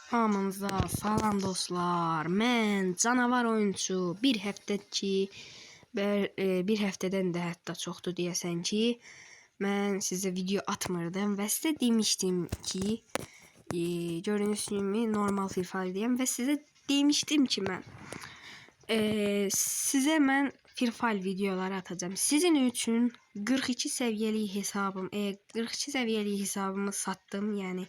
Hamınıza salam dostlar. Mən canavar oyunçu. Bir həftədən də hətta çoxdur deyəsən ki, mən sizə video atmırdım və sizə demişdim ki, gördüyünüz kimi normal Free Fire deyəm və sizə demişdim ki, sizə mən Free Fire videoları atacağım. Sizin üçün 42 səviyyəli hesabım, 42 səviyyəli hesabımı satdım, yəni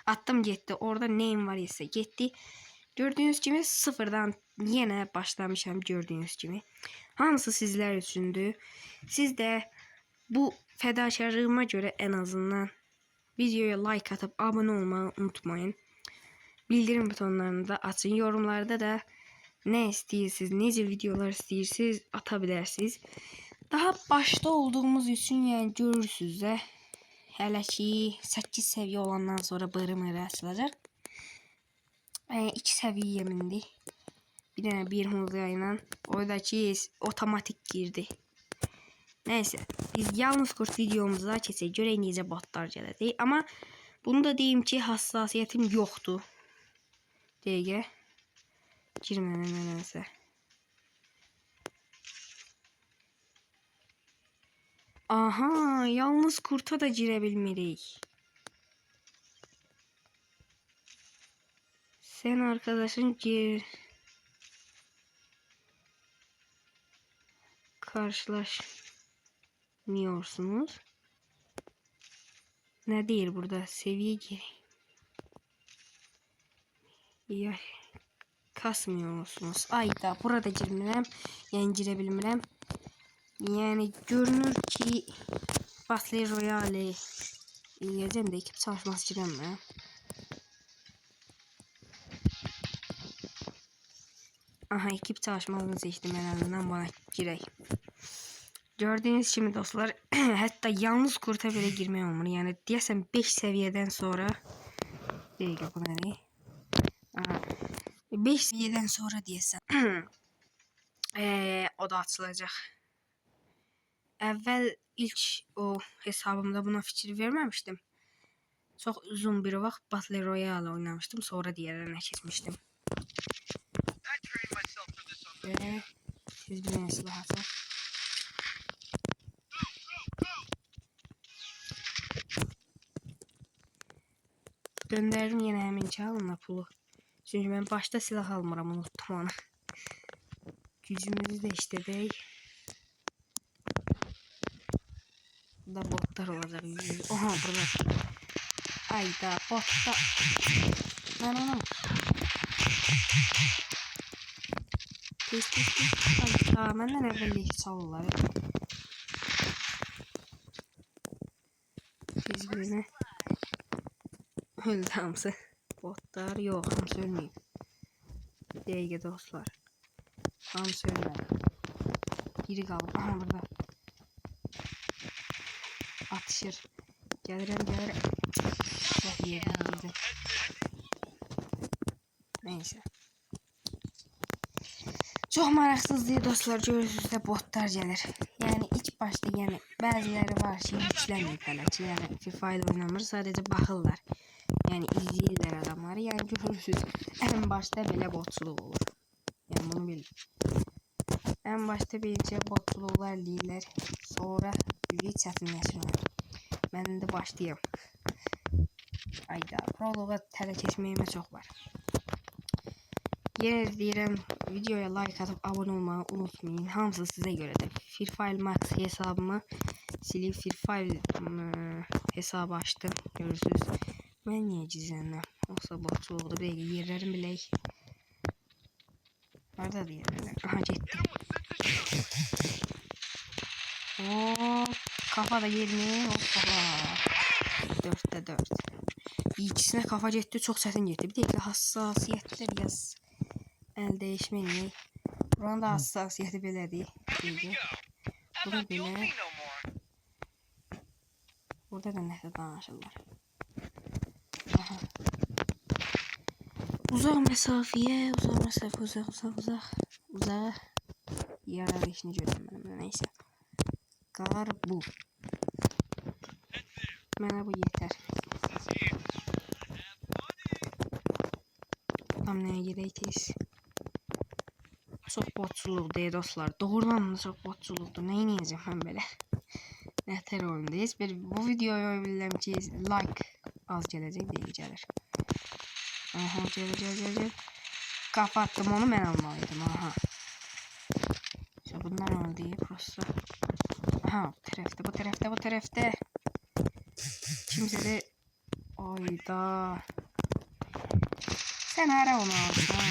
attım getdi. Orada neyim var ise getdi. Gördüğünüz gibi sıfırdan yine başlamışam gördüğünüz gibi. Hamısı sizler üçündür. Siz de bu fedakarlığıma göre en azından videoya like atıp abone olmayı unutmayın. Bildirim butonlarını da açın. Yorumlarda da ne istiyorsunuz, nece videolar istiyorsunuz atabilirsiniz. Daha başta olduğumuz için yani görürsünüz de. Hələ ki 8 səviyyə olandan sonra bırı açılacaq. 2 səviyyə mindi. Bir dənə bir hızlı ilə. Orada ki otomatik girdi. Neyse. Biz yalnız kurt videomuza keçək. Görək necə botlar gələcək. Amma bunu da deyim ki hassasiyyətim yoxdur. Dəqiqə. Girmənə nənəsə. Aha, yalnız kurta da girə bilmirik. Sen arkadaşın gir. Karşılaşmıyorsunuz. Ne değil burada seviye gir. Ya kasmıyorsunuz. Ayda burada girmirəm. Yəni girə bilmirəm. Yani görünür ki Battle Royale eləyəcəm də ekip çalışması girəmə. Aha ekip çalışmasını seçtim en azından bana girək. Gördüğünüz gibi dostlar hatta yalnız kurta bile girmək olmur. Yani deyəsən 5 seviyeden sonra deyək bu nədir? Aha 5 seviyeden sonra deyəsən o da açılacaq. Əvvəl ilk o hesabımda buna fikir verməmişdim. Çox uzun bir vaxt Battle Royale oynamışdım. Sonra diğerlerine keçmişdim. Ve siz bilin silahı. Döndərdim yenə həmin çalınla pulu. Çünki mən başta silah almıram, unuttum onu. Gücümüzü də işlədək. Burada botlar olacaq. Oha burada. Ayda botta. Lan. Tez. Ayda məndən əvvəllik çalırlar. Biz birini öldü hamısı. Botlar yox, hamısı ölməyib. Dəqiqə dostlar. Hamısı ölmədi. Biri qalıb. Aha burada. Atışır. Gəlirəm. Çox yerdən. Neyse. Çok maraqsızdır dostlar, görürsünüz də botlar gəlir. Yəni ilk başta yəni bəziləri var ki, yüklənməyib hələ ki, yəni Free Fire oynamır, sadəcə baxırlar. Yəni izləyirlər adamları. Yəni görürsünüz, ən başta belə botçuluq olur. Yəni bunu bilin. Ən başta beləcə botçuluqlar eləyirlər, sonra bir çətinləşirlər. Mən indi başlayım. Ayda proloqa tələ keçməyimə çox var. Yine deyirəm, videoya like atıp abone olmayı unutmayın. Hamısı sizə görədir. Free Fire Max hesabımı silib Free Fire hesabı açdım. Görürsünüz. Mən niyə gizlənirəm? Olsa botçuluqdur. Bir dəqiqə yerlərim bilək. Hardadır yerlərlər? Aha getdi. Hop, kafa da gelmiyor. Hoppa. 4'te 4. İkisine kafa getdi, çox çətin getdi. Bir dəqiqə hassasiyyətdə biraz el değişmeli. Buranın da hassasiyeti belədir. Bunu belə. Burada da nəsə danışırlar. Aha. Uzaq məsafəyə, uzaq. Yarar işini görürəm mən. Neyse. Qar bu. Mənə bu yetər. Tam neye gedəyik? Çox botçuluqdur dostlar. Doğrudan da çox botçuluqdur. Nə edəcəm mən belə? Nətər oyundayız? Bu videoya bilirəm ki, like az gələcək deyə gəlir. Aha, gəl. Kafa attım, onu mən almalıydım. Aha. İşte bunlar oldu prosto. Aha, bu tərəfdə. Kimsə də ayda. Sən hara onu alsan?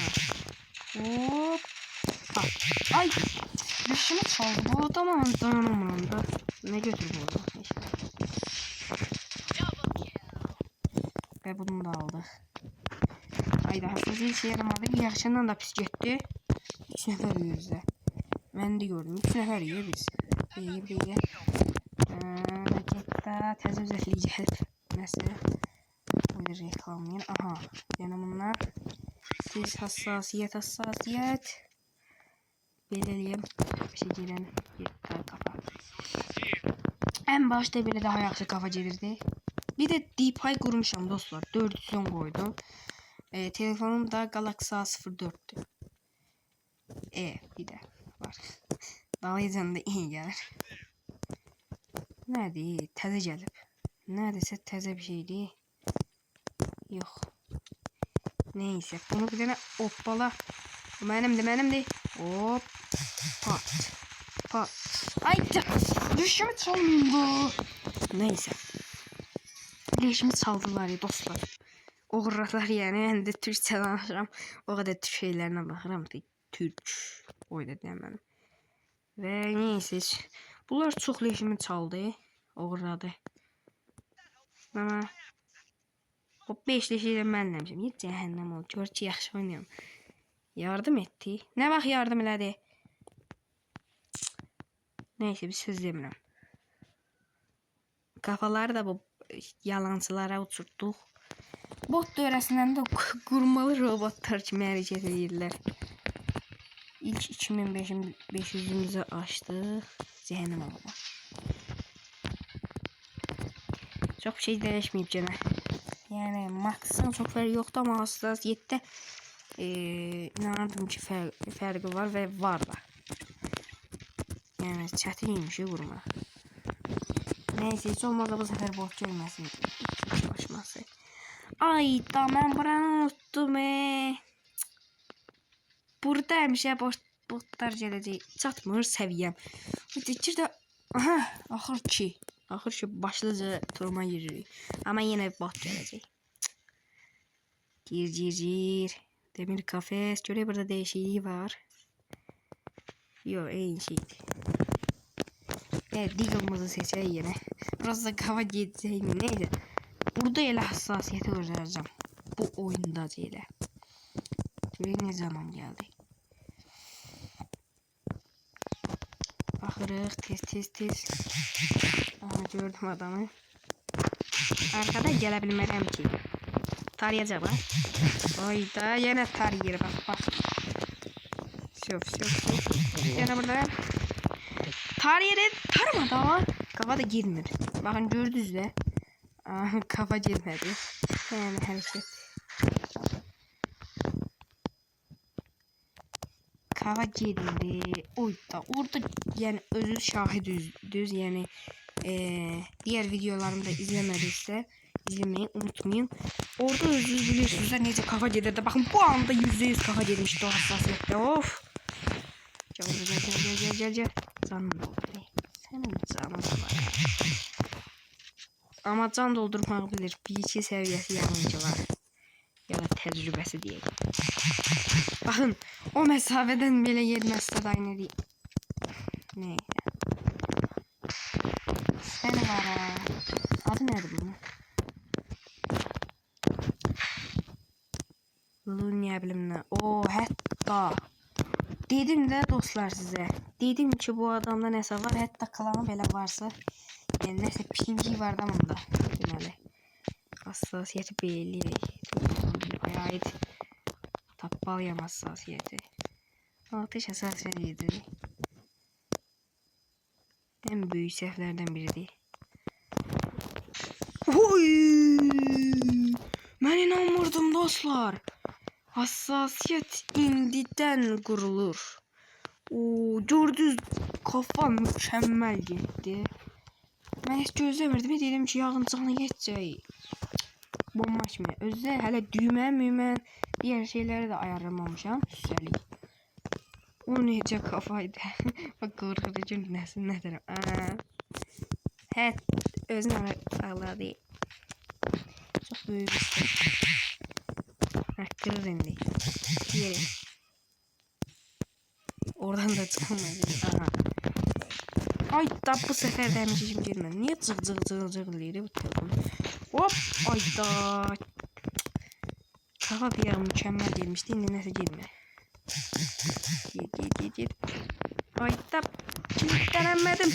Hop. Ay. Düşümü çaldı. Bu adamın dayanamında. Ne götür bu adam? İşte. Ve bunu da aldık. Ayda hassas bir şey yaramadı. Yaxşından da pis getdi. 3 nəfər yüzdə. Mən də gördüm. 3 nəfər yiyor biz. Deyə. Raketdə təzə üzətləyəcək. Məsələ. Böyle reklamlayın. Aha. Yəni bunlar. Siz hassasiyet. Belirleyeyim. Bir şey giren. Kafa. En başta bile daha yaxşı kafa gelirdi. Bir de DeepI kurmuşam dostlar. 410 koydum. Telefonum da Galaxy A04'tü. Bir de var. Dalayacağım da iyi gelir. Nerede? Təzə gelip. Neredeyse təzə bir şeydi. Yok. Neyse. Bunu bir tane hoppala. Benim de. Hop. Pat. Ay düşümü çalındı. Neyse. Leşimi çaldılar ya dostlar. Oğurlar yani. Ben de Türkçe danışıram. O kadar Türk şeylerine bakıram. Türk. Oyda demem. Ve neyse. Bunlar çok leşimi çaldı. Oğurladı. Ama o 5 leşiyle mən demişim. Hiç cehennem ol. Gör ki yaxşı oynayam. Yardım etti. Ne bak yardım elədi. Neyse bir söz demirəm. Kafaları da bu yalancılara uçurtduq. Bot dövrəsindən də qurmalı robotlar kimi hərəkət edirlər. İlk 2500'ümüzü açdıq. Cehennem oldu. Çok bir şey değişmeyip gene. Yani Max'ın çok farkı yoktu ama hassasiyette inanırdım ki farkı var ve var da. Yani çətinmiş vurma. Neyse hiç olmazsa bu sefer bot gelmesin. Çalışması. Ay da ben buranı unuttum. Buradaymış ya botlar gələcək. Çatmır səviyyəm. Deyir də aha axır ki başlıca turuma giririk. Ama yine bot gələcək. Gir. Demir kafes. Görək burada değişikliği var. Yo en şeydi. Evet Deagle'ımızı seçelim yine. Burası da kafa geçecek mi neyse. Burada elə hassasiyeti göstereceğim. Bu oyunda elə. Görək ne zaman geldi. Baxırıq tez. Aha gördüm adamı. Arkada gələ bilmərəm ki. Tarayacaq ha. Oyda yenə tarayır bak. Şöp. Yenə burada. Taramadı ama kafa da girmir. Bakın gördünüz de. Kafa girmedi. Yani hareket. Kafa girdi. Oyda orada yani özü şahidüz yani diğer videolarımda izlemediyse izlemeyi unutmayın. Orada özür biliyorsunuz da neyse kafa gelirdi. Bakın bu anda %100 kafa gelmişti o hassasiyette. Of. Gel. Canım doldu. Senin canın var. Ama can doldurmak bilir. Bir-iki seviyesi yanıcı var. Ya da tecrübesi diye. Bakın o mesafeden bile gelmezse de aynı değil. Ne? Sen var ha. Adı nerede bunun? Lunya bilimle. O hatta. Dedim de dostlar size. Dedim ki bu adamda nəsə var. Hatta klanı belə varsa. Yani nəsə pingi var da bunda. Deməli. Hassasiyeti belli. Bayağı tapbalıyam hassasiyeti. Atış hassasiyetidir. En büyük səhvlərdən biridir. Oy! Mən inanmırdım dostlar. Hassasiyet indiden kurulur. Oo, gördünüz, kafa mükemmel gitti. Ben hiç gözlemirdim. Dedim ki yağıncağını geçecek. Bomba açmıyor. Özde hele düğme diğer şeyleri de ayarlamamışam. Üstelik. O nece kafaydı. Bak korkutucu nedir? Evet. Özün ağladı. Çok büyük bir şey. Kırır indi. Yeri. Oradan da çıkamadı. Aha. Ay da bu sefer demişim girmedi. Niye cık bu telefon? Hop. Ay da. Kafa bir yer mükemmel gelmişti. Şimdi nasıl girme. Gir. Ay da. Kilitlenemedim.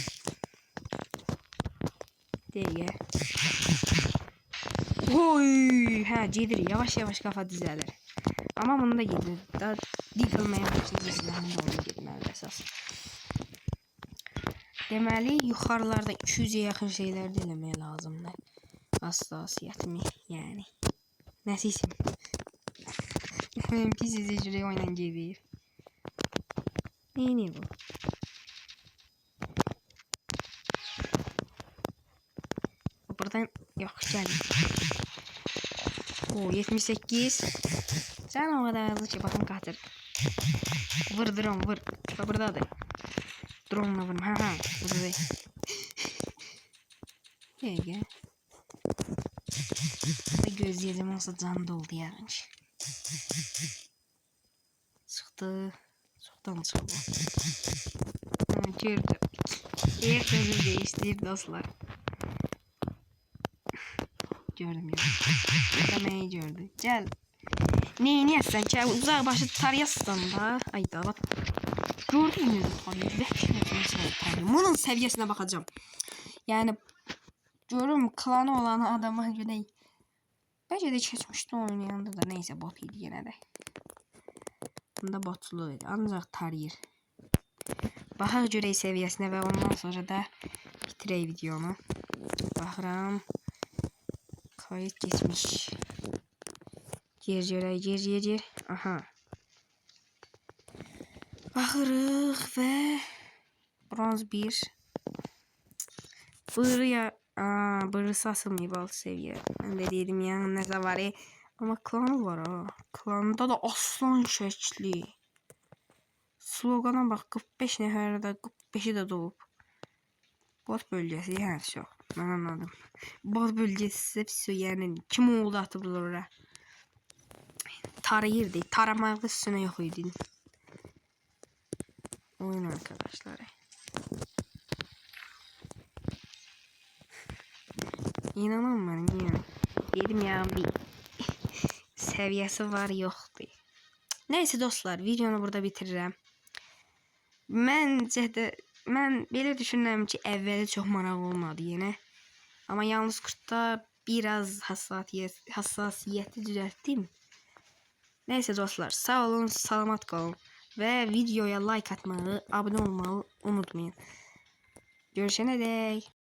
Diye. Oy. Ha cedir. Yavaş kafa düzelir. Ama bunu da girdi. Da yıkılmaya başladı. Ben de onu girmeli esas. Deməli, yuxarılarda 200'e yaxın şeylər də eləmək lazımdır. Hassasiyyətimi, yəni. Nəsisim. Pis izləyiciliyə oyla gedir. Neyini bu? Buradan yox, gəlir. O, 78. Sən o qədər hızlı ki, baxın qatır. Vur drone, vur. Buradadır. Drone'la vurum. Ha, burada. Gel. Göz yedim olsa can doldu yani. Çıktı. Çoktan çıktı. Gördüm. İlk gözüm değişti dostlar. Gördüm. Demeyi gördü. Gel. Neyini yapsan ki? Uzak başı tarayasın da. Ay da bak. Gördün mü? Bunun seviyesine bakacağım. Yani görürüm klanı olan adama göre. Bence de geçmişti oynayanda da neyse bot idi yine de. Bunda botluydu ancak tarayır. Baxaq görək seviyesine ve ondan sonra da bitirək videonu. Baxıram. Kayıt geçmiş. Gir. Aha. Baxırıq və bronz 1. Bırısı asılmayıb 6 seviye. Ben de dedim yani ne var ama klanı var ha. Klanda da aslan şəkli. Slogana bak 45 nəfərdə 45'i de doğub. Bot bölgesi yani çok. Ben anladım. Bot bölgesi hepsi yani kim oldu atıblar oraya. Tarayırdı. Taramaklı üstüne yok idi. Oyun arkadaşlar. İnanamıyorum ya. Dedim ya bir seviyesi var yoktu. Neyse dostlar videonu burada bitiririm. Ben belə düşünürəm ki əvvəli çox maraqlı olmadı yenə. Ama yalnız kurtda biraz hassasiyeti düzelttim. Neyse dostlar sağ olun, salamat qalın ve videoya like atmayı, abone olmayı unutmayın. Görüşene dek.